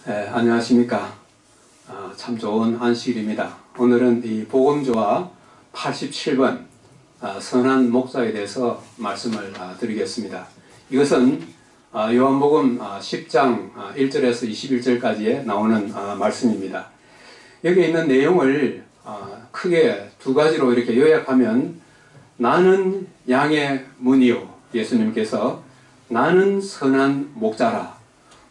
안녕하십니까. 참 좋은 안식일입니다. 오늘은 이 복음조화 87번 선한 목자에 대해서 말씀을 드리겠습니다. 이것은 요한복음 10장 1절에서 21절까지에 나오는 말씀입니다. 여기 있는 내용을 크게 두 가지로 이렇게 요약하면, 나는 양의 문이요, 예수님께서 나는 선한 목자라.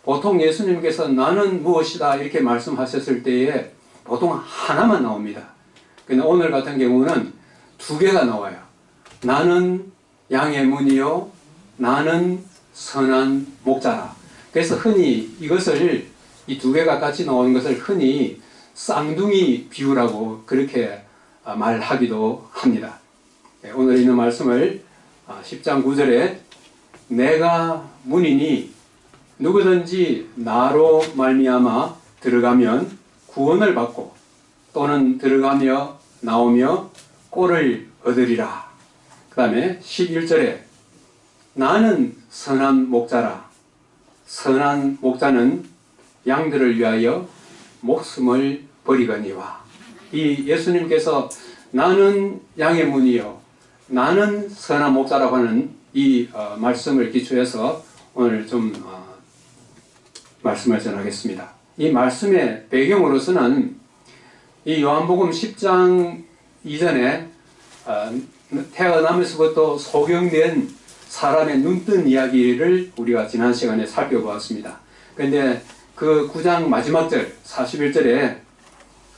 보통 예수님께서 나는 무엇이다 이렇게 말씀하셨을 때에 보통 하나만 나옵니다. 근데 오늘 같은 경우는 두 개가 나와요. 나는 양의 문이요, 나는 선한 목자라. 그래서 흔히 이것을, 이 두 개가 같이 나오는 것을 흔히 쌍둥이 비유라고 그렇게 말하기도 합니다. 오늘 있는 말씀을 10장 9절에 내가 문이니 누구든지 나로 말미암아 들어가면 구원을 받고 또는 들어가며 나오며 꼴을 얻으리라. 그 다음에 11절에 나는 선한 목자라. 선한 목자는 양들을 위하여 목숨을 버리거니와. 이 예수님께서 나는 양의 문이요, 나는 선한 목자라고 하는 이 말씀을 기초해서 오늘 좀 말씀을 전하겠습니다. 이 말씀의 배경으로서는 이 요한복음 10장 이전에 태어나면서부터 소경된 사람의 눈뜬 이야기를 우리가 지난 시간에 살펴보았습니다. 그런데 그 9장 마지막 절 41절에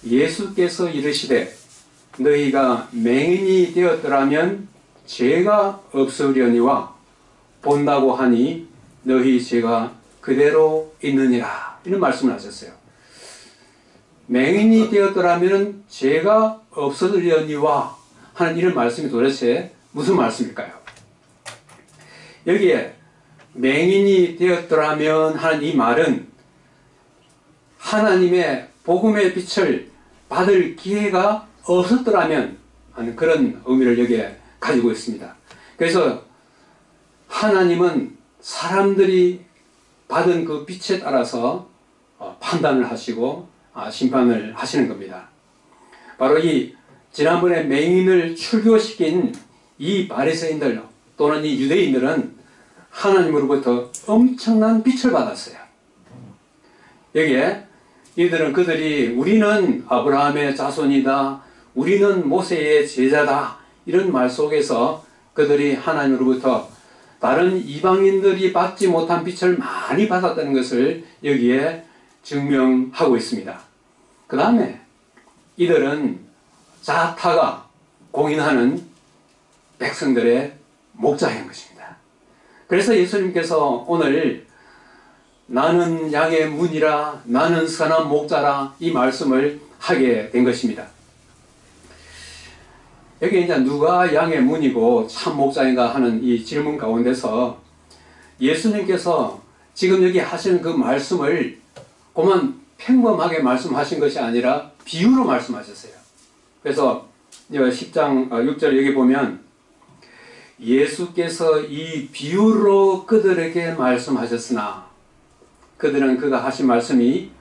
예수께서 이르시되 너희가 맹인이 되었더라면 죄가 없으려니와 본다고 하니 너희 죄가 그대로 있느니라. 이런 말씀을 하셨어요. 맹인이 되었더라면 죄가 없으려니와 하는 이런 말씀이 도대체 무슨 말씀일까요? 여기에 맹인이 되었더라면 하는 이 말은 하나님의 복음의 빛을 받을 기회가 없었더라면 하는 그런 의미를 여기에 가지고 있습니다. 그래서 하나님은 사람들이 받은 그 빛에 따라서 판단을 하시고 심판을 하시는 겁니다. 바로 이 지난번에 맹인을 출교시킨 이 바리새인들 또는 이 유대인들은 하나님으로부터 엄청난 빛을 받았어요. 여기에 이들은 그들이 우리는 아브라함의 자손이다, 우리는 모세의 제자다, 이런 말 속에서 그들이 하나님으로부터 다른 이방인들이 받지 못한 빛을 많이 받았다는 것을 여기에 증명하고 있습니다. 그 다음에 이들은 자타가 공인하는 백성들의 목자인 것입니다. 그래서 예수님께서 오늘 나는 양의 문이라, 나는 선한 목자라, 이 말씀을 하게 된 것입니다. 여기 이제 누가 양의 문이고 참 목자인가 하는 이 질문 가운데서 예수님께서 지금 여기 하시는 그 말씀을 그만 평범하게 말씀하신 것이 아니라 비유로 말씀하셨어요. 그래서 10장 6절 여기 보면 예수께서 이 비유로 그들에게 말씀하셨으나 그들은 그가 하신 말씀이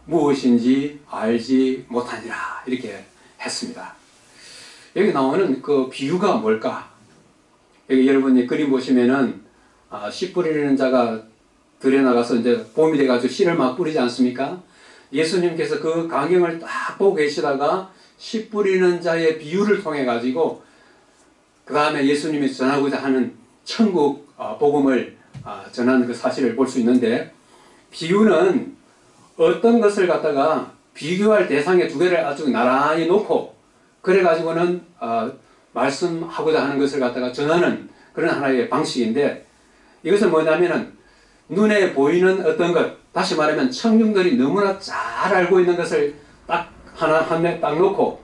무엇인지 알지 못하니라, 이렇게 했습니다. 여기 나오는 그 비유가 뭘까? 여기 여러분이 그림 보시면은 씨 뿌리는 자가 들에 나가서 이제 봄이 돼가지고 씨를 막 뿌리지 않습니까? 예수님께서 그 광경을 딱 보고 계시다가 씨 뿌리는 자의 비유를 통해 가지고 그 다음에 예수님이 전하고자 하는 천국 복음을 전하는 그 사실을 볼 수 있는데, 비유는 어떤 것을 갖다가 비교할 대상의 두 개를 아주 나란히 놓고 그래가지고는 말씀하고자 하는 것을 갖다가 전하는 그런 하나의 방식인데, 이것은 뭐냐면은 눈에 보이는 어떤 것, 다시 말하면 청중들이 너무나 잘 알고 있는 것을 딱 한 개 딱 놓고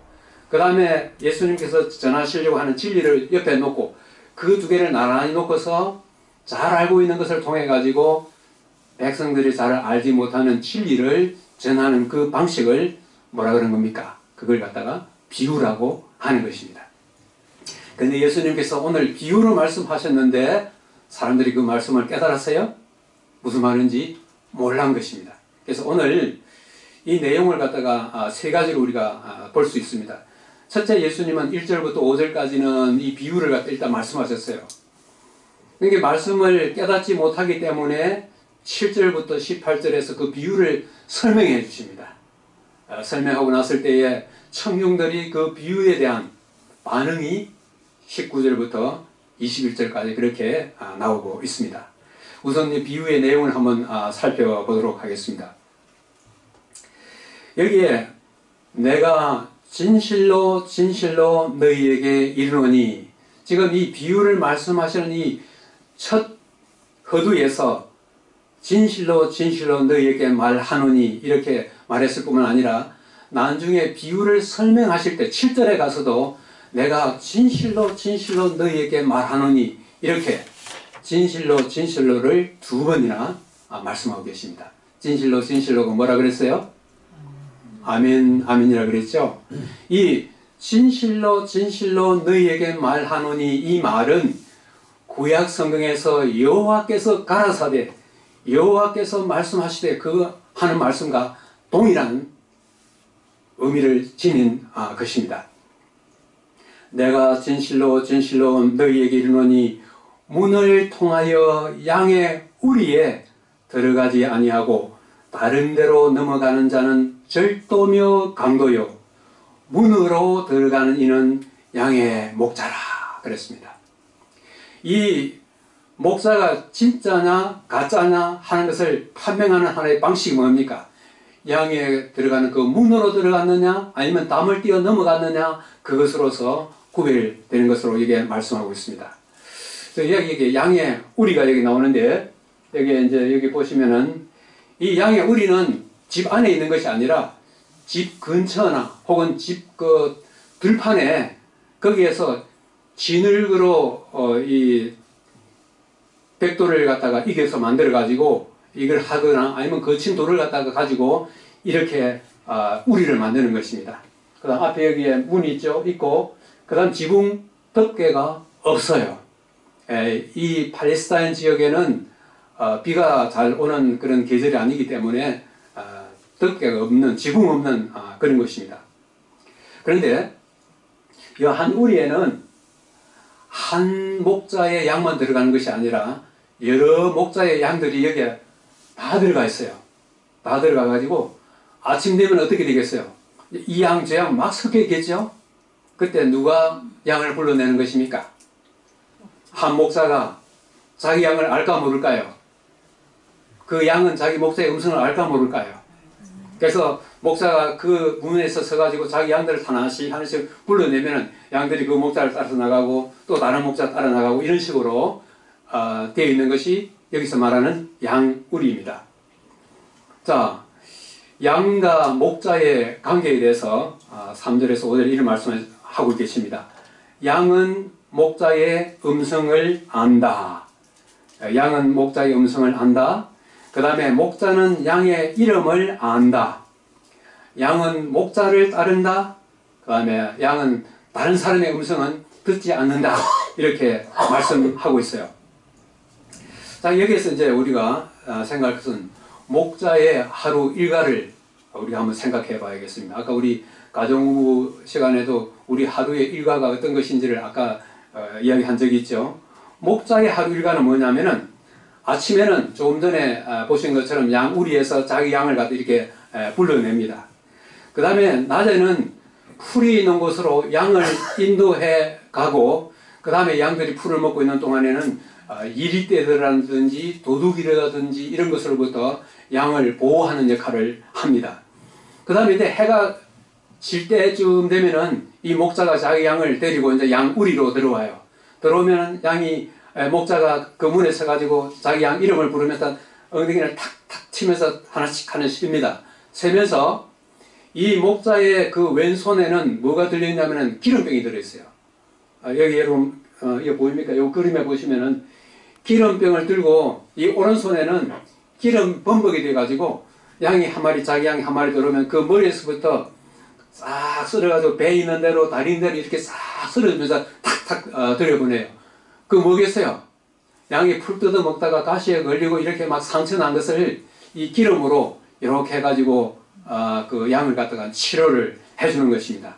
그 다음에 예수님께서 전하시려고 하는 진리를 옆에 놓고 그 두 개를 나란히 놓고서 잘 알고 있는 것을 통해 가지고 백성들이 잘 알지 못하는 진리를 전하는 그 방식을 뭐라 그런 겁니까? 그걸 갖다가 비유라고 하는 것입니다. 그런데 예수님께서 오늘 비유로 말씀하셨는데 사람들이 그 말씀을 깨달았어요? 무슨 말인지 몰란 것입니다. 그래서 오늘 이 내용을 갖다가 세 가지로 우리가 볼 수 있습니다. 첫째, 예수님은 1절부터 5절까지는 이 비유를 갖다 일단 말씀하셨어요. 그러니까 말씀을 깨닫지 못하기 때문에 7절부터 18절에서 그 비유를 설명해 주십니다. 설명하고 났을 때에 청중들이 그 비유에 대한 반응이 19절부터 21절까지 그렇게 나오고 있습니다. 우선 이 비유의 내용을 한번 살펴보도록 하겠습니다. 여기에 내가 진실로 진실로 너희에게 이르노니, 지금 이 비유를 말씀하시는 이 첫 허두에서 진실로 진실로 너희에게 말하노니 이렇게 말했을 뿐만 아니라 나중에 비유를 설명하실 때 7절에 가서도 내가 진실로 진실로 너희에게 말하노니 이렇게 진실로 진실로를 두 번이나 말씀하고 계십니다. 진실로 진실로가 뭐라 그랬어요? 아멘, 아멘이라 그랬죠. 이 진실로 진실로 너희에게 말하노니 이 말은 구약 성경에서 여호와께서 가라사대 여호와께서 말씀하시되 그 하는 말씀과 동일한 의미를 지닌 것입니다. 내가 진실로 진실로 너희에게 이르노니 문을 통하여 양의 우리에 들어가지 아니하고 다른 데로 넘어가는 자는 절도며 강도요 문으로 들어가는 이는 양의 목자라 그랬습니다. 이 목자가 진짜냐 가짜냐 하는 것을 판명하는 하나의 방식이 뭡니까? 양에 들어가는 그 문으로 들어갔느냐 아니면 담을 뛰어 넘어갔느냐 그것으로서 구별되는 것으로 이게 말씀하고 있습니다. 여기 양의 우리가 여기 나오는데 여기 보시면은 이 양의 우리는 집 안에 있는 것이 아니라 집 근처나 혹은 집 그 들판에 거기에서 진흙으로 이 백돌을 갖다가 이겨서 만들어 가지고 이걸 하거나 아니면 거친 돌을 갖다가 가지고 이렇게 우리를 만드는 것입니다. 그 다음 앞에 여기에 문이 있고 그 다음 지붕 덮개가 없어요. 이 팔레스타인 지역에는 비가 잘 오는 그런 계절이 아니기 때문에 덮개가 없는 지붕 없는 그런 것입니다. 그런데 이 한 우리에는 한 목자의 양만 들어가는 것이 아니라 여러 목자의 양들이 여기에 다 들어가 있어요. 다 들어가 가지고 아침 되면 어떻게 되겠어요? 이 양 저 양 막 섞여 있겠죠? 그때 누가 양을 불러내는 것입니까? 한 목자가 자기 양을 알까 모를까요? 그 양은 자기 목자의 음성을 알까 모를까요? 그래서 목자가 그 문에서 서가지고 자기 양들을 하나씩 불러내면은 양들이 그 목자를 따라서 나가고 또 다른 목자 따라 나가고 이런 식으로 되어 있는 것이 여기서 말하는 양우리입니다. 자, 양과 목자의 관계에 대해서 3절에서 5절 이런 말씀을 하고 계십니다. 양은 목자의 음성을 안다. 양은 목자의 음성을 안다. 그 다음에 목자는 양의 이름을 안다. 양은 목자를 따른다. 그 다음에 양은 다른 사람의 음성은 듣지 않는다. 이렇게 말씀하고 있어요. 자, 여기에서 이제 우리가 생각할 것은 목자의 하루 일과를 우리가 한번 생각해 봐야겠습니다. 아까 우리 가정부 시간에도 우리 하루의 일과가 어떤 것인지를 아까 이야기한 적이 있죠. 목자의 하루 일과는 뭐냐면은 아침에는 조금 전에 보신 것처럼 양우리에서 자기 양을 갖다 이렇게 불러냅니다. 그 다음에 낮에는 풀이 있는 곳으로 양을 인도해 가고 그 다음에 양들이 풀을 먹고 있는 동안에는 이리떼들이라든지 도둑이라든지 이런 것으로부터 양을 보호하는 역할을 합니다. 그 다음에 이제 해가 질 때쯤 되면은 이 목자가 자기 양을 데리고 이제 양우리로 들어와요. 들어오면 양이 목자가 그 문에 서가지고 자기 양 이름을 부르면서 엉덩이를 탁탁 치면서 하나씩 씁니다. 세면서 이 목자의 그 왼손에는 뭐가 들려있냐면은 기름병이 들어있어요. 여기 여러분, 이거 보입니까? 이 그림에 보시면은 기름병을 들고 이 오른손에는 기름 범벅이 돼가지고 양이 한 마리, 자기 양이 한 마리 들어오면 그 머리에서부터 싹 쓸어가지고 배 있는 대로 다리 있는 대로 이렇게 싹 쓸어주면서 탁탁 들여보내요. 그 뭐겠어요? 양이 풀 뜯어 먹다가 가시에 걸리고 이렇게 막 상처 난 것을 이 기름으로 이렇게 해가지고 그 양을 갖다가 치료를 해주는 것입니다.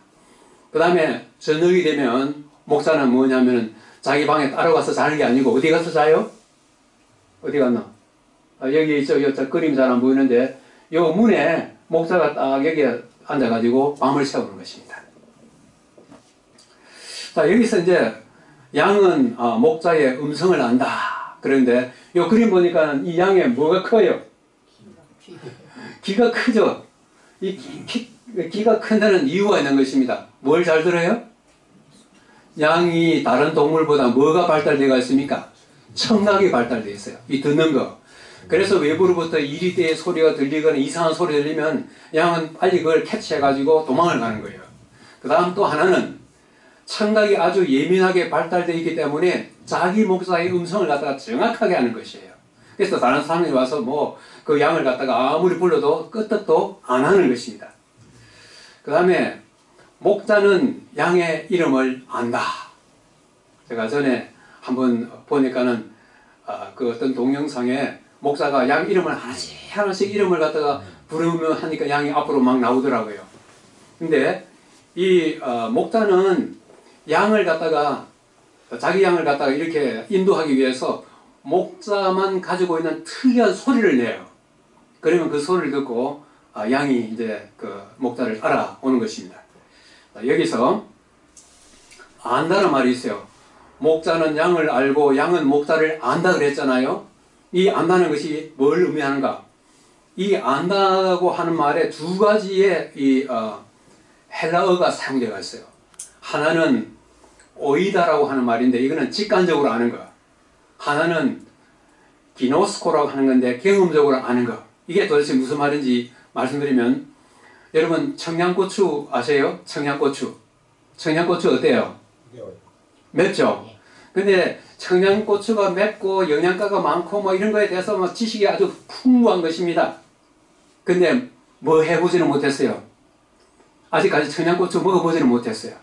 그 다음에 저녁이 되면 목사는 뭐냐면은 자기 방에 따라가서 자는 게 아니고 어디 가서 자요? 어디 갔나? 여기 저 그림 잘 안 보이는데 요 문에 목사가 딱 여기에 앉아가지고 밤을 새우는 것입니다. 자, 여기서 이제 양은 목자의 음성을 안다. 그런데 요 그림 보니까 이 양의 뭐가 커요? 귀가 크죠? 이 귀가 큰 데는 이유가 있는 것입니다. 뭘 잘 들어요? 양이 다른 동물보다 뭐가 발달되어 있습니까? 청각이 발달되어 있어요. 이 듣는 거. 그래서 외부로부터 이리대의 소리가 들리거나 이상한 소리 들리면 양은 빨리 그걸 캐치해가지고 도망을 가는 거예요. 그 다음 또 하나는 청각이 아주 예민하게 발달되어 있기 때문에 자기 목자의 음성을 갖다가 정확하게 하는 것이에요. 그래서 다른 사람이 와서 뭐 그 양을 갖다가 아무리 불러도 끄떡도 안 하는 것입니다. 그 다음에 목자는 양의 이름을 안다. 제가 전에 한번 보니까는 그 어떤 동영상에 목자가 양 이름을 하나씩 이름을 갖다가 부르면 하니까 양이 앞으로 막 나오더라고요. 근데 이 목자는 양을 갖다가 자기 양을 갖다가 이렇게 인도하기 위해서 목자만 가지고 있는 특이한 소리를 내요. 그러면 그 소리를 듣고 양이 이제 그 목자를 알아오는 것입니다. 여기서 안다는 말이 있어요. 목자는 양을 알고 양은 목자를 안다 그랬잖아요. 이 안다는 것이 뭘 의미하는가? 이 안다고 하는 말에 두 가지의 이 헬라어가 사용되어 있어요. 하나는 오이다라고 하는 말인데 이거는 직관적으로 아는 거. 하나는 기노스코라고 하는 건데 경험적으로 아는 거. 이게 도대체 무슨 말인지 말씀드리면 여러분 청양고추 아세요? 청양고추. 청양고추 어때요? 맵죠? 근데 청양고추가 맵고 영양가가 많고 뭐 이런 거에 대해서 뭐 지식이 아주 풍부한 것입니다. 근데 뭐 해보지는 못했어요. 아직까지 청양고추 먹어보지는 못했어요.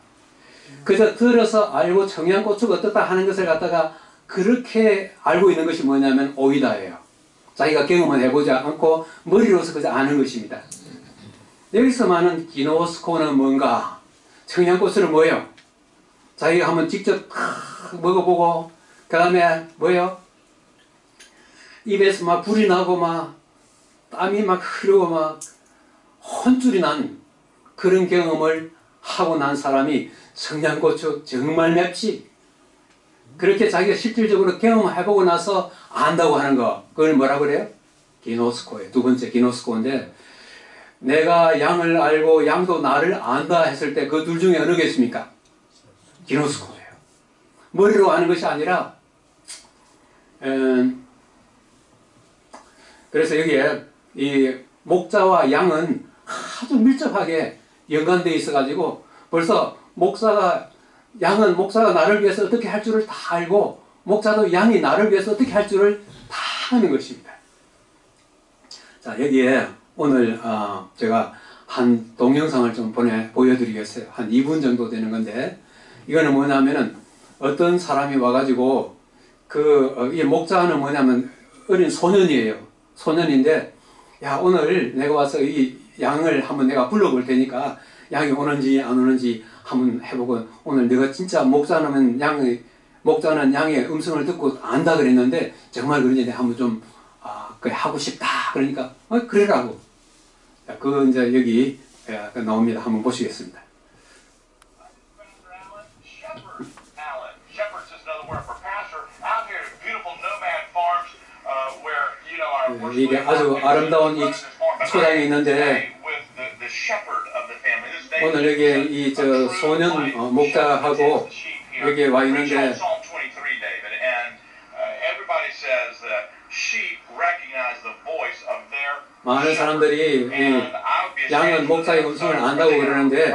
그저 들어서 알고 청양고추가 어떻다 하는 것을 갖다가 그렇게 알고 있는 것이 뭐냐면 오이다예요. 자기가 경험을 해보지 않고 머리로서 그저 아는 것입니다. 여기서 말하는 기노스코는 뭔가? 청양고추는 뭐예요? 자기가 한번 직접 먹어보고 그 다음에 뭐예요? 입에서 막 불이 나고 막 땀이 막 흐르고 막 혼쭐이 난 그런 경험을 하고 난 사람이 청양고추 정말 맵지? 그렇게 자기가 실질적으로 경험해보고 나서 안다고 하는 거, 그걸 뭐라 그래요? 기노스코예요. 두 번째 기노스코인데 내가 양을 알고 양도 나를 안다 했을 때 그 둘 중에 어느 게 있습니까? 기노스코예요. 머리로 아는 것이 아니라 그래서 여기에 이 목자와 양은 아주 밀접하게 연관되어 있어가지고 벌써 양은 목사가 나를 위해서 어떻게 할 줄을 다 알고 목자도 양이 나를 위해서 어떻게 할 줄을 다 아는 것입니다. 자, 여기에 오늘 제가 한 동영상을 좀 보여드리겠어요. 한 2분 정도 되는 건데 이거는 뭐냐면은 어떤 사람이 와가지고 이 목자는 뭐냐면 어린 소년이에요. 소년인데 야, 오늘 내가 와서 이 양을 한번 내가 불러볼 테니까 양이 오는지 안 오는지 한번 해보고 오늘 내가 진짜 목자는 양의 음성을 듣고 안다 그랬는데 정말 그런지 내가 한번 좀 그래 하고 싶다 그러니까 그래라고. 그거 이제 여기 나옵니다. 한번 보시겠습니다. 이게 아주 아름다운 이 초장이 있는데 오늘 여기 소년 목자하고 여기에 와 있는데 많은 사람들이 양은 목자의 음성을 안다고 그러는데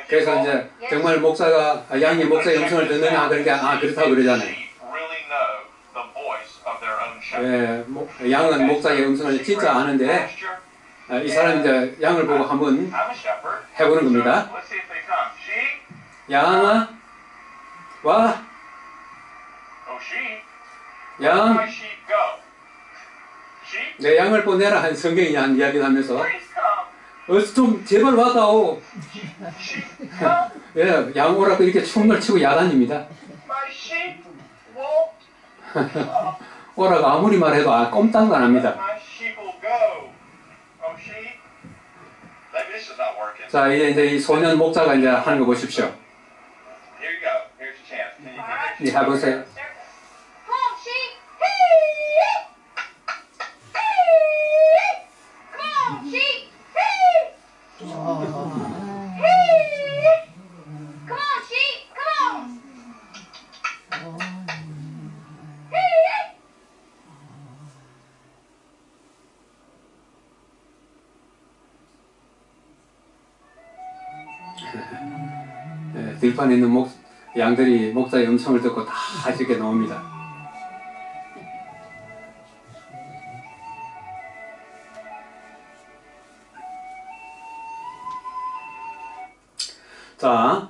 그래서 이제 정말 양이 목자의 음성을 듣느냐 그러니까 그렇다고 그러잖아요. 양은 목자의 음성을 진짜 아는데 이 사람이 이제 양을 보고 한번 해보는 겁니다. 양아, 와. 양. 내 양을 보내라 한 성경이 한 이야기를 하면서 좀 제발 와다오. 예, 양 오라고 이렇게 춤을 추고 야단입니다. 오라고 아무리 말해도 꼼짝도 안 합니다. 자, 이제 이 소년 목자가 이제 하는 거 보십시오. 이제 해보세요. 네, 들판에 있는 양들이 목자의 음성을 듣고 다 이렇게 나옵니다. 자,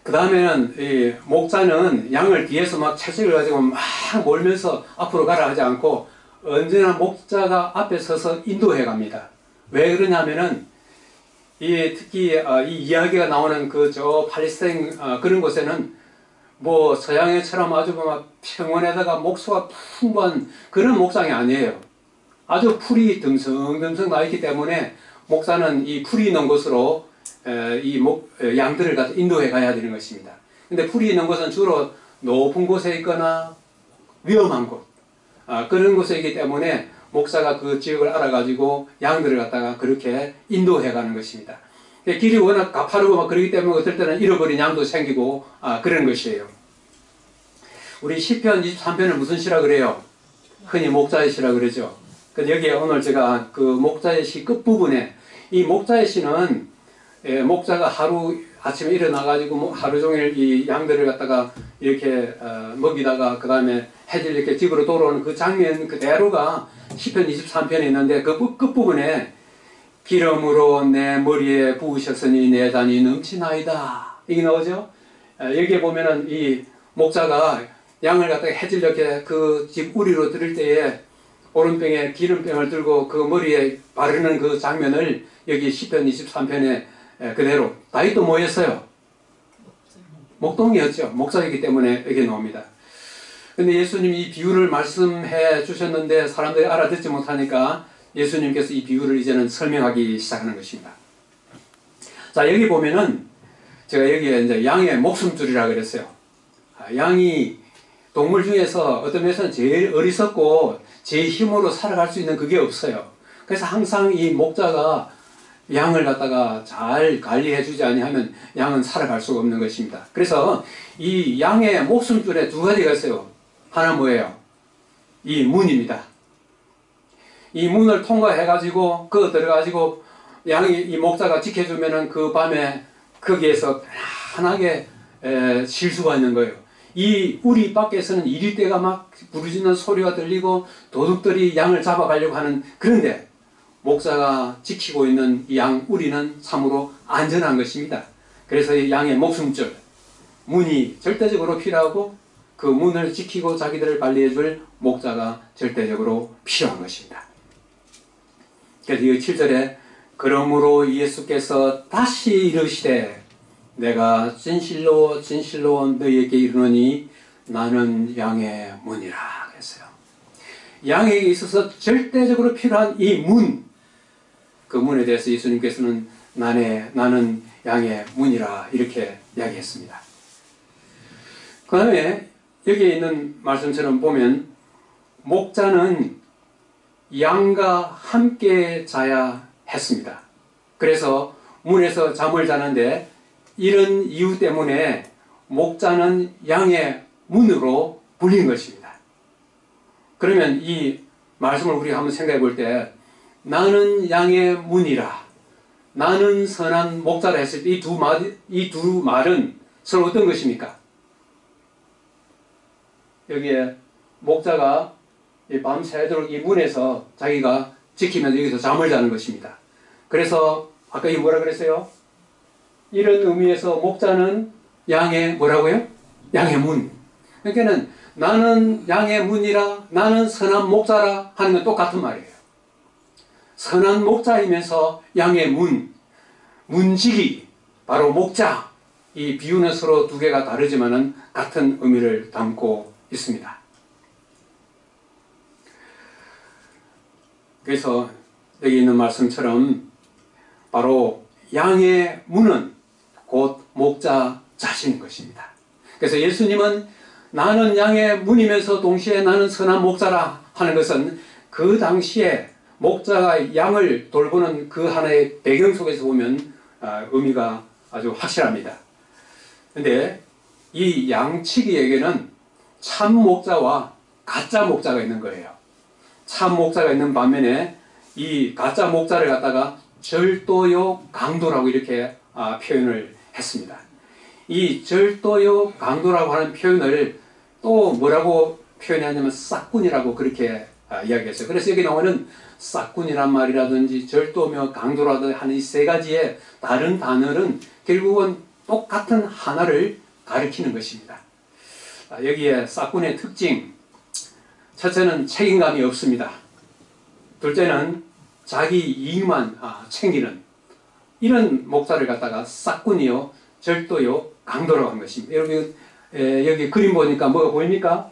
그 다음에는 이 목자는 양을 뒤에서 막 채찍을 가지고 막 몰면서 앞으로 가라 하지 않고 언제나 목자가 앞에 서서 인도해 갑니다. 왜 그러냐면은 특히 이 이야기가 나오는 저 팔레스타인 그런 곳에는 뭐 서양에처럼 아주 막 평원에다가 목수가 풍부한 그런 목장이 아니에요. 아주 풀이 듬성듬성 나 있기 때문에 목자는 이 풀이 있는 곳으로 양들을 가서 인도해 가야 되는 것입니다. 근데 풀이 있는 곳은 주로 높은 곳에 있거나 위험한 곳, 그런 곳에 있기 때문에 목사가 그 지역을 알아가지고 양들을 갖다가 그렇게 인도해 가는 것입니다. 길이 워낙 가파르고 막 그러기 때문에 어떨 때는 잃어버린 양도 생기고 그런 것이에요. 우리 시편 23편을 무슨 시라 그래요? 흔히 목자의 시라 그러죠. 여기에 오늘 제가 그 목자의 시 끝부분에 이 목자의 시는 목자가 하루 아침에 일어나가지고 하루 종일 이 양들을 갖다가 이렇게 먹이다가 그 다음에 해질 이렇게 집으로 돌아오는 그 장면 그대로가 시편 23편에 있는데 그 끝부분에 기름으로 내 머리에 부으셨으니 내 잔이 넘치나이다 이게 나오죠. 여기에 보면은 이 목자가 양을 갖다가 해질 이렇게 그 집 우리로 들을 때에 오른병에 기름병을 들고 그 머리에 바르는 그 장면을 여기 시편 23편에 그대로 다윗도 뭐였어요? 목동이었죠. 목자이기 때문에 여기 나옵니다. 근데 예수님이 이 비유를 말씀해 주셨는데 사람들이 알아듣지 못하니까 예수님께서 이 비유를 이제는 설명하기 시작하는 것입니다. 자, 여기 보면은 제가 여기에 이제 양의 목숨줄이라 그랬어요. 양이 동물 중에서 어떤 면에서는 제일 어리석고 제일 힘으로 살아갈 수 있는 그게 없어요. 그래서 항상 이 목자가 양을 갖다가 잘 관리해 주지 아니하면 양은 살아갈 수가 없는 것입니다. 그래서 이 양의 목숨줄에 두 가지가 있어요. 하나 뭐예요? 이 문입니다. 이 문을 통과해 가지고 들어가지고 양이 이 목자가 지켜주면은 그 밤에 거기에서 편안하게 쉴 수가 있는 거예요. 이 우리 밖에서는 이리떼가 막 부르짖는 소리가 들리고 도둑들이 양을 잡아가려고 하는, 그런데 목자가 지키고 있는 이 양 우리는 참으로 안전한 것입니다. 그래서 이 양의 목숨줄, 문이 절대적으로 필요하고 그 문을 지키고 자기들을 관리해 줄 목자가 절대적으로 필요한 것입니다. 그래서 이 7절에 그러므로 예수께서 다시 이르시되 내가 진실로 진실로 너희에게 이르노니 나는 양의 문이라 그랬어요. 양에게 있어서 절대적으로 필요한 이 문, 그 문에 대해서 예수님께서는 나는 양의 문이라 이렇게 이야기했습니다. 그 다음에 여기에 있는 말씀처럼 보면 목자는 양과 함께 자야 했습니다. 그래서 문에서 잠을 자는데 이런 이유 때문에 목자는 양의 문으로 불린 것입니다. 그러면 이 말씀을 우리가 한번 생각해 볼 때 나는 양의 문이라, 나는 선한 목자라 했을 때 이 두 말은 서로 어떤 것입니까? 여기에 목자가 밤새도록 이 문에서 자기가 지키면서 여기서 잠을 자는 것입니다. 그래서 아까 이 뭐라 그랬어요? 이런 의미에서 목자는 양의 뭐라고요? 양의 문. 그러니까는 나는 양의 문이라, 나는 선한 목자라 하는 건 똑같은 말이에요. 선한 목자이면서 양의 문지기, 바로 목자, 이 비유는 서로 두 개가 다르지만은 같은 의미를 담고 있습니다. 그래서 여기 있는 말씀처럼 바로 양의 문은 곧 목자 자신인 것입니다. 그래서 예수님은 나는 양의 문이면서 동시에 나는 선한 목자라 하는 것은 그 당시에 목자가 양을 돌보는 그 하나의 배경 속에서 보면 의미가 아주 확실합니다. 그런데 이 양치기에게는 참 목자와 가짜 목자가 있는 거예요. 참 목자가 있는 반면에 이 가짜 목자를 갖다가 절도요 강도라고 이렇게 표현을 했습니다. 이 절도요 강도라고 하는 표현을 또 뭐라고 표현하냐면 싹군이라고 그렇게 이야기했어요. 그래서 여기 나오는 싹군이란 말이라든지 절도며 강도라든지 하는 이 세 가지의 다른 단어는 결국은 똑같은 하나를 가리키는 것입니다. 여기에 싹군의 특징, 첫째는 책임감이 없습니다. 둘째는 자기 이익만 챙기는 이런 목자를 갖다가 싹군이요 절도요 강도라고 하는 것입니다. 여러분 여기 그림 보니까 뭐가 보입니까?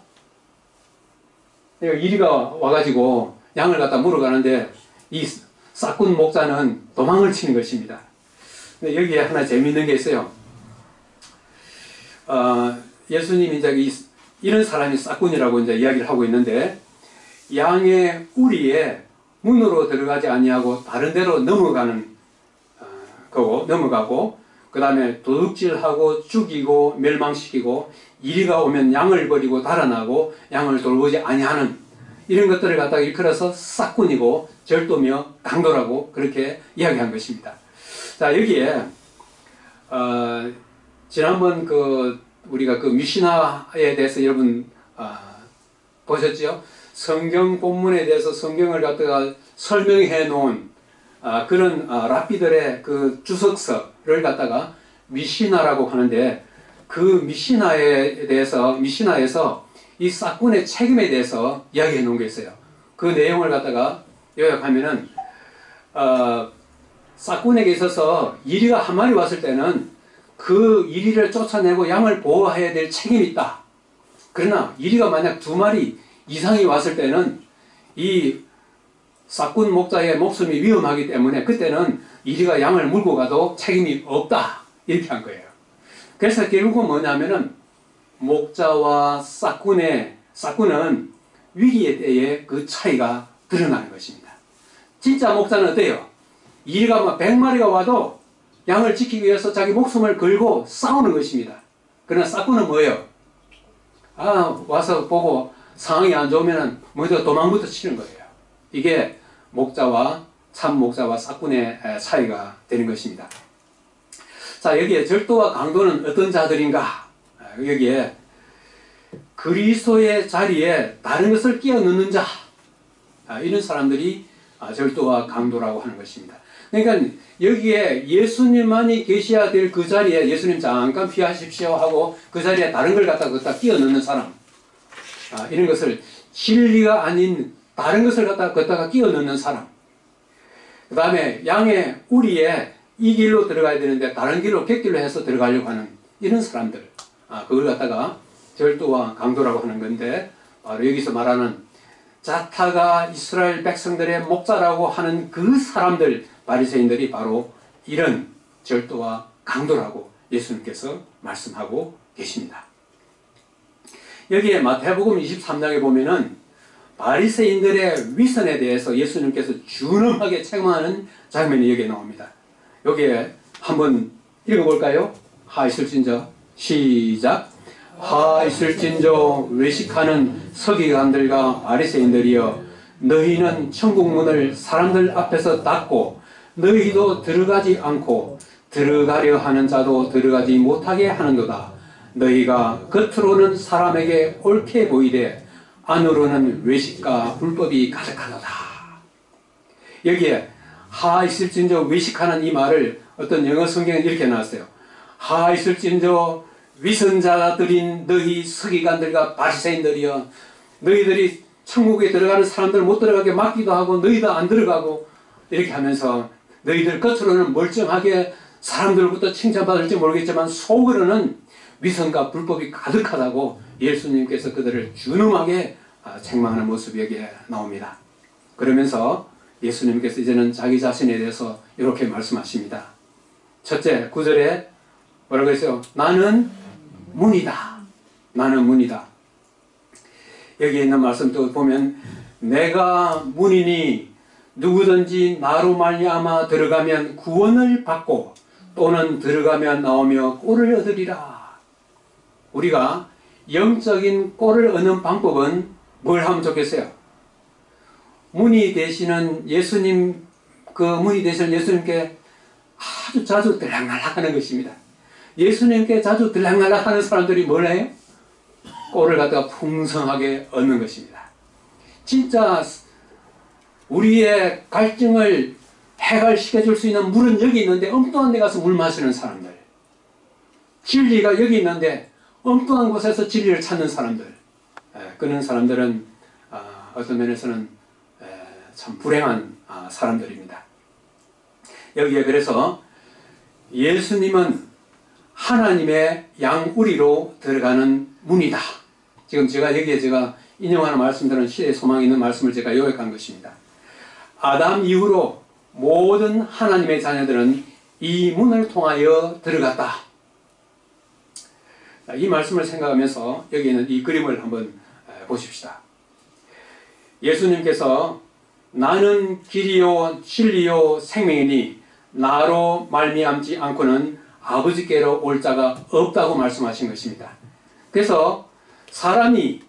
이리가 와가지고 양을 갖다 물어가는데 이 싹군 목자는 도망을 치는 것입니다. 근데 여기에 하나 재미있는 게 있어요. 예수님이 이제 이런 사람이 싹군이라고 이제 이야기를 하고 있는데 양의 우리에 문으로 들어가지 아니하고 다른 데로 넘어가는 넘어가고 그 다음에 도둑질하고 죽이고 멸망시키고 이리가 오면 양을 버리고 달아나고 양을 돌보지 아니하는 이런 것들을 갖다가 일컬어서 싹군이고 절도며 강도라고 그렇게 이야기한 것입니다. 자, 여기에 지난번 우리가 미시나에 대해서 여러분 보셨죠? 성경 본문에 대해서 성경을 갖다가 설명해 놓은 그런 랍비들의 그 주석서를 갖다가 미시나라고 하는데 그 미시나에서 이 싹군의 책임에 대해서 이야기해 놓은 게 있어요. 그 내용을 갖다가 요약하면은 싹군에게 있어서 이리가 한 마리 왔을 때는 그 이리를 쫓아내고 양을 보호해야 될 책임이 있다. 그러나 이리가 만약 두 마리 이상이 왔을 때는 이 싹군 목자의 목숨이 위험하기 때문에 그때는 이리가 양을 물고 가도 책임이 없다. 이렇게 한 거예요. 그래서 결국은 뭐냐면은 목자와 싹군은 위기에 대해 그 차이가 드러나는 것입니다. 진짜 목자는 어때요? 이리가 100마리가 와도 양을 지키기 위해서 자기 목숨을 걸고 싸우는 것입니다. 그러나 싹군은 뭐예요? 와서 보고 상황이 안 좋으면 먼저 도망부터 치는 거예요. 이게 참 목자와 싹군의 차이가 되는 것입니다. 자, 여기에 절도와 강도는 어떤 자들인가? 여기에 그리스도의 자리에 다른 것을 끼워 넣는 자, 이런 사람들이 절도와 강도라고 하는 것입니다. 그러니까 여기에 예수님만이 계셔야 될 그 자리에 예수님 잠깐 피하십시오 하고 그 자리에 다른 걸 갖다 끼워 넣는 사람, 이런 것을 진리가 아닌 다른 것을 갖다가 끼워 넣는 사람, 그 다음에 양의 우리에 이 길로 들어가야 되는데 다른 길로 객길로 해서 들어가려고 하는 이런 사람들, 그걸 갖다가 절도와 강도라고 하는 건데, 바로 여기서 말하는 자타가 이스라엘 백성들의 목자라고 하는 그 사람들, 바리새인들이 바로 이런 절도와 강도라고 예수님께서 말씀하고 계십니다. 여기에 마태복음 23장에 보면은 바리새인들의 위선에 대해서 예수님께서 준엄하게 책망하는 장면이 여기에 나옵니다. 여기에 한번 읽어볼까요? 하 있을진저 시작. 하 있을진저 외식하는 서기관들과 바리새인들이여 너희는 천국문을 사람들 앞에서 닫고 너희도 들어가지 않고 들어가려 하는 자도 들어가지 못하게 하는도다. 너희가 겉으로는 사람에게 옳게 보이되 안으로는 외식과 불법이 가득하도다. 여기에 하 있을진저 외식하는 이 말을 어떤 영어 성경에 이렇게 나왔어요. 하 있을진저 위선자들인 너희 서기관들과 바리새인들이여 너희들이 천국에 들어가는 사람들 못 들어가게 막기도 하고 너희도 안 들어가고 이렇게 하면서 너희들 겉으로는 멀쩡하게 사람들부터 칭찬받을지 모르겠지만 속으로는 위선과 불법이 가득하다고 예수님께서 그들을 준엄하게 책망하는 모습이 여기에 나옵니다. 그러면서 예수님께서 이제는 자기 자신에 대해서 이렇게 말씀하십니다. 첫째, 9절에 뭐라고 했어요? 나는 문이다. 나는 문이다. 여기에 있는 말씀도 보면 내가 문이니 누구든지 나로 말미암아 들어가면 구원을 받고 또는 들어가면 나오며 꼴을 얻으리라. 우리가 영적인 꼴을 얻는 방법은 뭘 하면 좋겠어요? 문이 되시는 예수님, 그 문이 되시는 예수님께 아주 자주 들락날락 하는 것입니다. 예수님께 자주 들락날락 하는 사람들이 뭘 해요? 꼴을 갖다가 풍성하게 얻는 것입니다. 진짜 우리의 갈증을 해갈시켜줄 수 있는 물은 여기 있는데 엉뚱한 데 가서 물 마시는 사람들, 진리가 여기 있는데 엉뚱한 곳에서 진리를 찾는 사람들, 그런 사람들은 어떤 면에서는 참 불행한 사람들입니다. 여기에 그래서 예수님은 하나님의 양우리로 들어가는 문이다. 지금 여기에 제가 인용하는 말씀들은 시대의 소망이 있는 말씀을 제가 요약한 것입니다. 아담 이후로 모든 하나님의 자녀들은 이 문을 통하여 들어갔다. 이 말씀을 생각하면서 여기 있는 이 그림을 한번 보십시다. 예수님께서 나는 길이요 진리요 생명이니 나로 말미암지 않고는 아버지께로 올 자가 없다고 말씀하신 것입니다. 그래서 사람이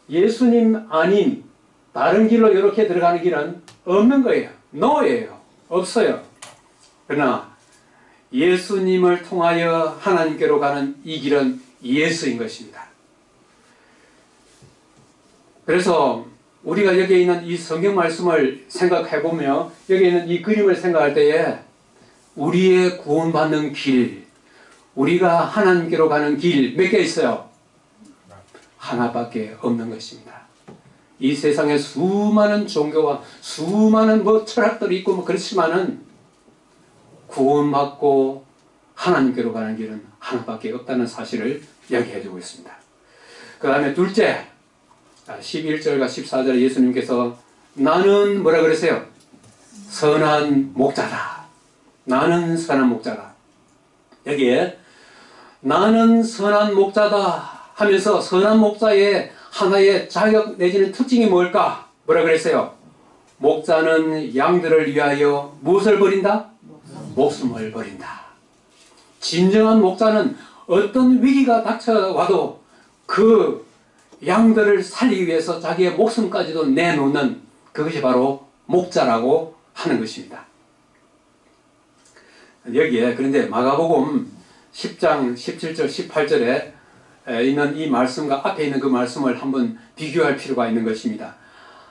예수님 아닌 다른 길로 이렇게 들어가는 길은 없는 거예요. no예요. 없어요. 그러나 예수님을 통하여 하나님께로 가는 이 길은 예수인 것입니다. 그래서 우리가 여기에 있는 이 성경 말씀을 생각해보며 여기에 있는 이 그림을 생각할 때에 우리의 구원받는 길, 우리가 하나님께로 가는 길 몇 개 있어요? 하나밖에 없는 것입니다. 이 세상에 수많은 종교와 수많은 철학들이 있고 그렇지만은 구원받고 하나님께로 가는 길은 하나밖에 없다는 사실을 이야기해주고 있습니다. 그 다음에 둘째, 11절과 14절에 예수님께서 나는 뭐라 그러세요? 선한 목자다. 나는 선한 목자다. 여기에 나는 선한 목자다 하면서 선한 목자의 하나의 자격 내지는 특징이 뭘까? 뭐라 그랬어요? 목자는 양들을 위하여 무엇을 버린다? 목숨을 버린다. 진정한 목자는 어떤 위기가 닥쳐와도 그 양들을 살리기 위해서 자기의 목숨까지도 내놓는 그것이 바로 목자라고 하는 것입니다. 여기에 그런데 마가복음 10장 17절 18절에 있는 이 말씀과 앞에 있는 그 말씀을 한번 비교할 필요가 있는 것입니다.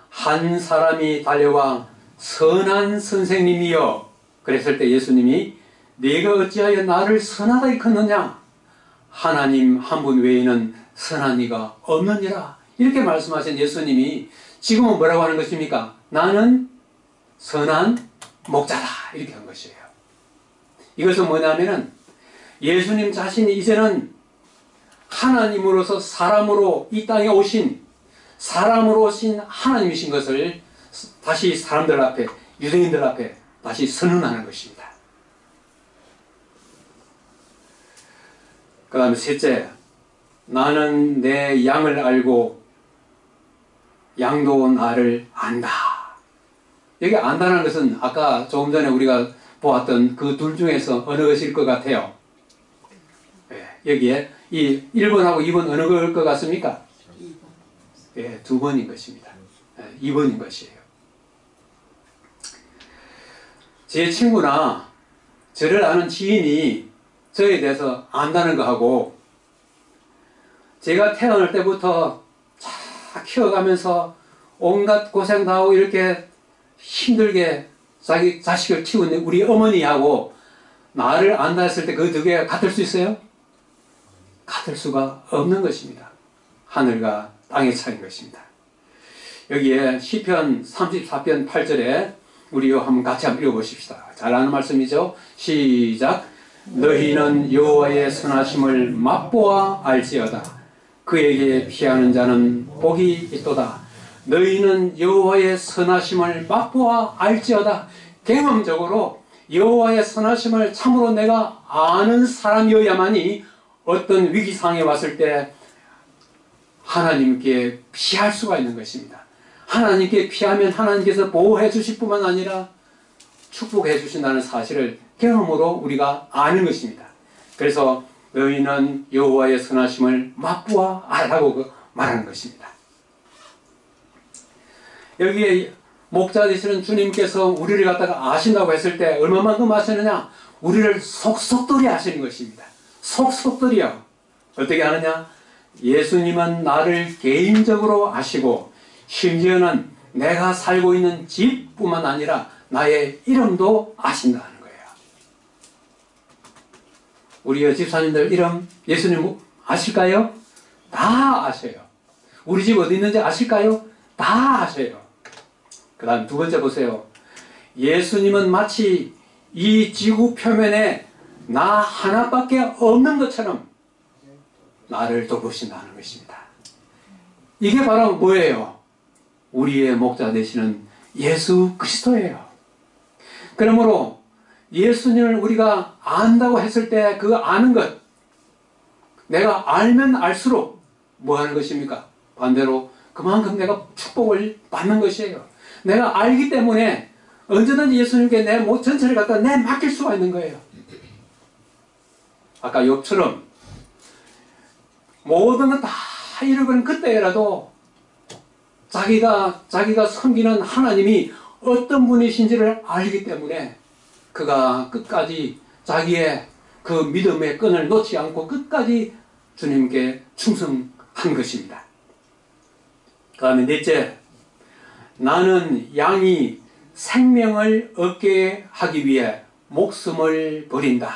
한 사람이 달려와 선한 선생님이여 그랬을 때 예수님이 네가 어찌하여 나를 선하다 일컫느냐? 하나님 한 분 외에는 선한 이가 없느니라. 이렇게 말씀하신 예수님이 지금은 뭐라고 하는 것입니까? 나는 선한 목자다. 이렇게 한 것이에요. 이것은 뭐냐면은 예수님 자신이 이제는 하나님으로서 사람으로 이 땅에 오신 사람으로 오신 하나님이신 것을 다시 사람들 앞에 유대인들 앞에 다시 선언하는 것입니다. 그 다음에 셋째, 나는 내 양을 알고 양도 나를 안다. 여기 안다는 것은 아까 조금 전에 우리가 보았던 그 둘 중에서 어느 것일 것 같아요? 여기에 이 1번하고 2번 어느 걸 것 같습니까? 2번. 2번인 것입니다. 2번인 것이에요. 제 친구나 저를 아는 지인이 저에 대해서 안다는 거하고 제가 태어날 때부터 잘 키워가면서 온갖 고생 다 하고 이렇게 힘들게 자기 자식을 키우는 우리 어머니하고 나를 안다 했을 때 그 두 개가 같을 수 있어요? 같을 수가 없는 것입니다. 하늘과 땅의 차이인 것입니다. 여기에 시편 34편 8절에 우리 한번 같이 한번 읽어보십시다. 잘 아는 말씀이죠. 시작. 너희는 여호와의 선하심을 맛보아 알지어다. 그에게 피하는 자는 복이 있도다. 너희는 여호와의 선하심을 맛보아 알지어다. 경험적으로 여호와의 선하심을 참으로 내가 아는 사람이어야만이 어떤 위기상황에 왔을 때 하나님께 피할 수가 있는 것입니다. 하나님께 피하면 하나님께서 보호해 주실 뿐만 아니라 축복해 주신다는 사실을 경험으로 우리가 아는 것입니다. 그래서 너희는 여호와의 선하심을 맛보아 알라고 말하는 것입니다. 여기에 목자 되시는 주님께서 우리를 갖다가 아신다고 했을 때 얼마만큼 아시느냐? 우리를 속속들이 아시는 것입니다. 속속들이요. 어떻게 아느냐? 예수님은 나를 개인적으로 아시고 심지어는 내가 살고 있는 집뿐만 아니라 나의 이름도 아신다는 거예요. 우리 집사님들 이름 예수님 아실까요? 다 아셔요. 우리 집 어디 있는지 아실까요? 다 아셔요. 그 다음 두 번째 보세요. 예수님은 마치 이 지구 표면에 나 하나밖에 없는 것처럼 나를 돌보신다는 것입니다. 이게 바로 뭐예요? 우리의 목자 되시는 예수 그리스도예요. 그러므로 예수님을 우리가 안다고 했을 때 그 아는 것, 내가 알면 알수록 뭐 하는 것입니까? 반대로 그만큼 내가 축복을 받는 것이에요. 내가 알기 때문에 언제든지 예수님께 내 전체를 갖다 맡길 수가 있는 거예요. 아까 욥처럼 모든 것 다 잃어버린 그때라도 자기가 섬기는 하나님이 어떤 분이신지를 알기 때문에 그가 끝까지 자기의 그 믿음의 끈을 놓지 않고 끝까지 주님께 충성한 것입니다. 그 다음에 넷째, 나는 양이 생명을 얻게 하기 위해 목숨을 버린다.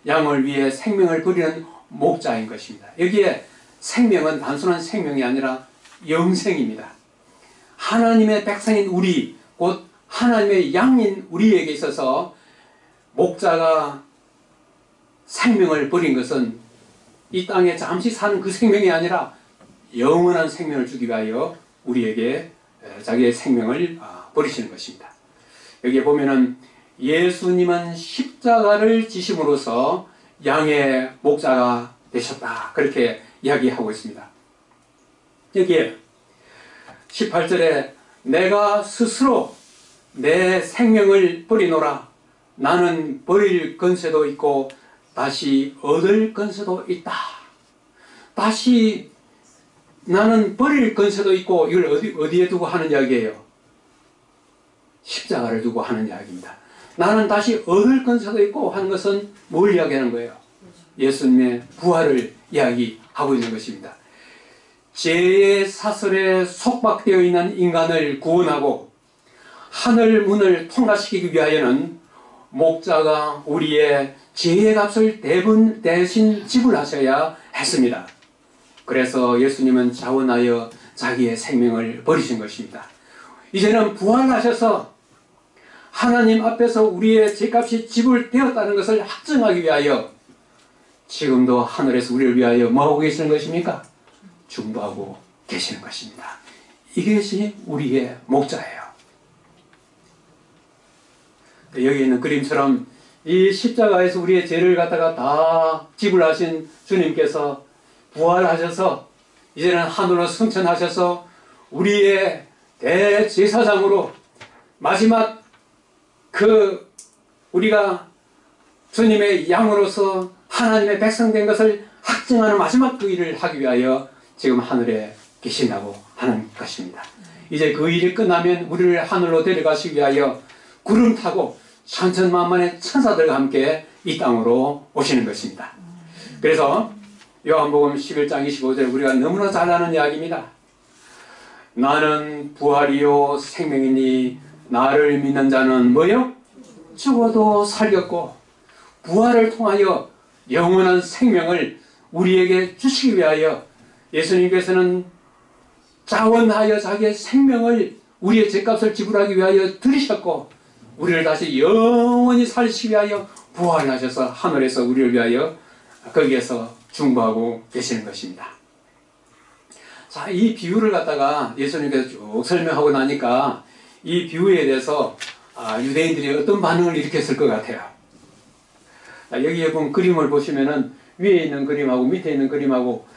양을 위해 생명을 버리는 목자인 것입니다. 여기에 생명은 단순한 생명이 아니라 영생입니다. 하나님의 백성인 우리, 곧 하나님의 양인 우리에게 있어서 목자가 생명을 버린 것은 이 땅에 잠시 사는 그 생명이 아니라 영원한 생명을 주기 위하여 우리에게 자기의 생명을 버리시는 것입니다. 여기에 보면은 예수님은 십자가를 지심으로써 양의 목자가 되셨다. 그렇게 이야기하고 있습니다. 여기에 18절에 내가 스스로 내 생명을 버리노라. 나는 버릴 건세도 있고 다시 얻을 건세도 있다. 다시 나는 버릴 건세도 있고 이걸 어디에 두고 하는 이야기예요? 십자가를 두고 하는 이야기입니다. 나는 다시 얻을 건세도 있고 하는 것은 뭘 이야기하는 거예요? 예수님의 부활을 이야기하고 있는 것입니다. 죄의 사슬에 속박되어 있는 인간을 구원하고 하늘 문을 통과시키기 위하여는 목자가 우리의 죄의 값을 대신 지불하셔야 했습니다. 그래서 예수님은 자원하여 자기의 생명을 버리신 것입니다. 이제는 부활하셔서 하나님 앞에서 우리의 죄값이 지불되었다는 것을 확증하기 위하여 지금도 하늘에서 우리를 위하여 뭐하고 계시는 것입니까? 중보하고 계시는 것입니다. 이것이 우리의 목자예요. 여기 있는 그림처럼 이 십자가에서 우리의 죄를 갖다가 다 지불하신 주님께서 부활하셔서 이제는 하늘로 승천하셔서 우리의 대제사장으로 마지막 우리가 주님의 양으로서 하나님의 백성 된 것을 확증하는 마지막 그 일을 하기 위하여 지금 하늘에 계신다고 하는 것입니다. 이제 그 일이 끝나면 우리를 하늘로 데려가시기 위하여 구름 타고 천천만만의 천사들과 함께 이 땅으로 오시는 것입니다. 그래서 요한복음 11장 25절 우리가 너무나 잘 아는 이야기입니다. 나는 부활이요 생명이니 나를 믿는 자는 뭐요? 죽어도 살겠고 부활을 통하여 영원한 생명을 우리에게 주시기 위하여 예수님께서는 자원하여 자기의 생명을 우리의 죄값을 지불하기 위하여 들이셨고 우리를 다시 영원히 살리시기 위하여 부활하셔서 하늘에서 우리를 위하여 거기에서 중보하고 계시는 것입니다. 자, 이 비유를 갖다가 예수님께서 쭉 설명하고 나니까 이 비유에 대해서 유대인들이 어떤 반응을 일으켰을 것 같아요. 자, 여기에 보면 그림을 보시면은 위에 있는 그림하고 밑에 있는 그림하고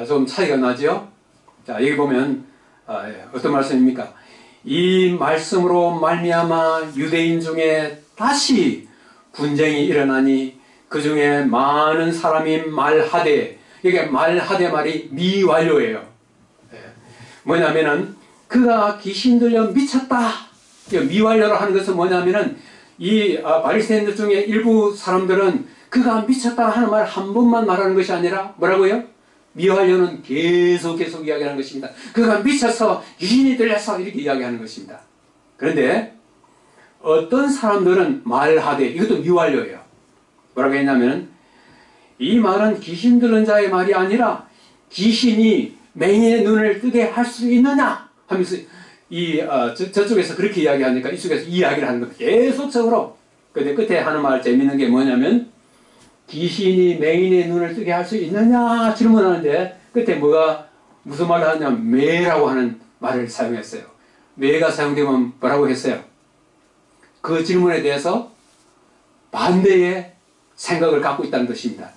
좀 차이가 나죠? 자, 여기 보면 어떤 말씀입니까? 이 말씀으로 말미암아 유대인 중에 다시 분쟁이 일어나니 그 중에 많은 사람이 말하되, 이게 말하되 말이 미완료예요. 뭐냐면은 그가 귀신 들려 미쳤다. 미완료로 하는 것은 뭐냐면은 이 바리새인들 중에 일부 사람들은 그가 미쳤다 하는 말 한 번만 말하는 것이 아니라 뭐라고요? 미완료는 계속 이야기하는 것입니다. 그가 미쳐서 귀신이 들려서 이렇게 이야기하는 것입니다. 그런데 어떤 사람들은 말하되, 이것도 미완료예요. 뭐라고 했냐면 이 말은 귀신 들은 자의 말이 아니라 귀신이 맹인의 눈을 뜨게 할 수 있느냐 하면서 저쪽에서 그렇게 이야기하니까 이쪽에서 이 이야기를 하는 겁니다. 계속적으로. 근데 끝에 하는 말 재밌는 게 뭐냐면 귀신이 맹인의 눈을 뜨게 할 수 있느냐 질문하는데 끝에 무슨 말을 하냐면 매라고 하는 말을 사용했어요. 매가 사용되면 뭐라고 했어요? 그 질문에 대해서 반대의 생각을 갖고 있다는 것입니다.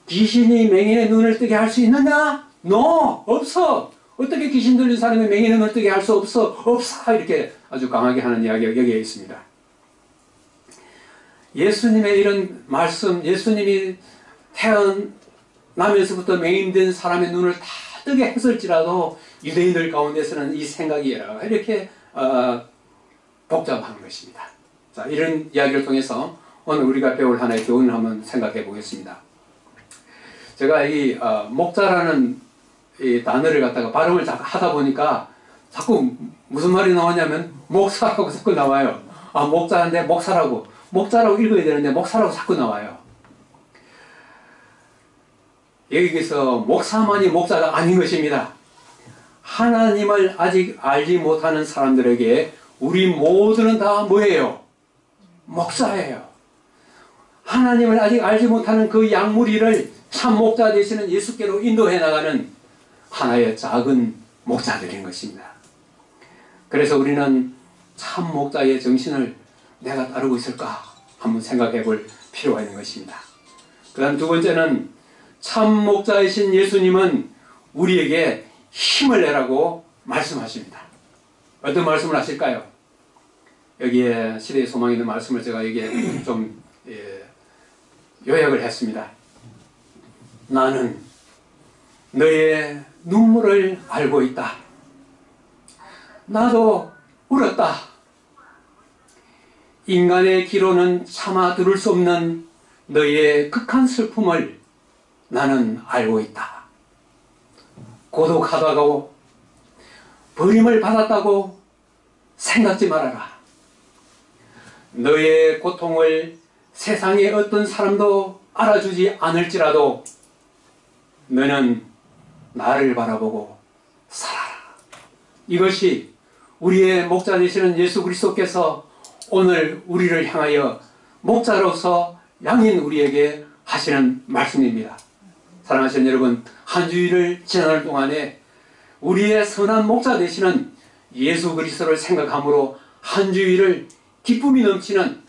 귀신이 맹인의 눈을 뜨게 할 수 있느냐? No! 없어! 어떻게 귀신 들린 사람이 맹인의 눈을 뜨게 할 수 없어? 없어! 이렇게 아주 강하게 하는 이야기가 여기에 있습니다. 예수님의 이런 말씀, 예수님이 태어나면서부터 맹인된 사람의 눈을 다 뜨게 했을지라도 유대인들 가운데서는 이 생각이 이렇게 복잡한 것입니다. 자, 이런 이야기를 통해서 오늘 우리가 배울 하나의 교훈을 한번 생각해 보겠습니다. 제가 이 목자라는 이 단어를 갖다가 발음을 하다 보니까 자꾸 무슨 말이 나오냐면 목사라고 자꾸 나와요. 목자인데 목자라고 읽어야 되는데 목사라고 자꾸 나와요. 여기서 목사만이 목자가 아닌 것입니다. 하나님을 아직 알지 못하는 사람들에게 우리 모두는 다 뭐예요? 목사예요. 하나님을 아직 알지 못하는 그 양무리를 참 목자 되시는 예수께로 인도해 나가는 하나의 작은 목자들인 것입니다. 그래서 우리는 참 목자의 정신을 내가 따르고 있을까 한번 생각해 볼 필요가 있는 것입니다. 그 다음 두 번째는 참 목자이신 예수님은 우리에게 힘을 내라고 말씀하십니다. 어떤 말씀을 하실까요? 여기에 시대의 소망이 있는 말씀을 제가 여기에 좀 요약을 했습니다. 나는 너의 눈물을 알고 있다. 나도 울었다. 인간의 귀로는 참아 들을 수 없는 너의 극한 슬픔을 나는 알고 있다. 고독하다고 버림을 받았다고 생각지 말아라. 너의 고통을 세상의 어떤 사람도 알아주지 않을지라도 너는 나를 바라보고 살아라. 이것이 우리의 목자 되시는 예수 그리스도께서 오늘 우리를 향하여 목자로서 양인 우리에게 하시는 말씀입니다. 사랑하시는 여러분, 한 주일을 지나는 동안에 우리의 선한 목자 되시는 예수 그리스도를 생각함으로 한 주일을 기쁨이 넘치는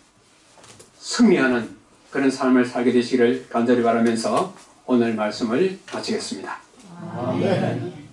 승리하는 그런 삶을 살게 되시기를 간절히 바라면서 오늘 말씀을 마치겠습니다. 아멘.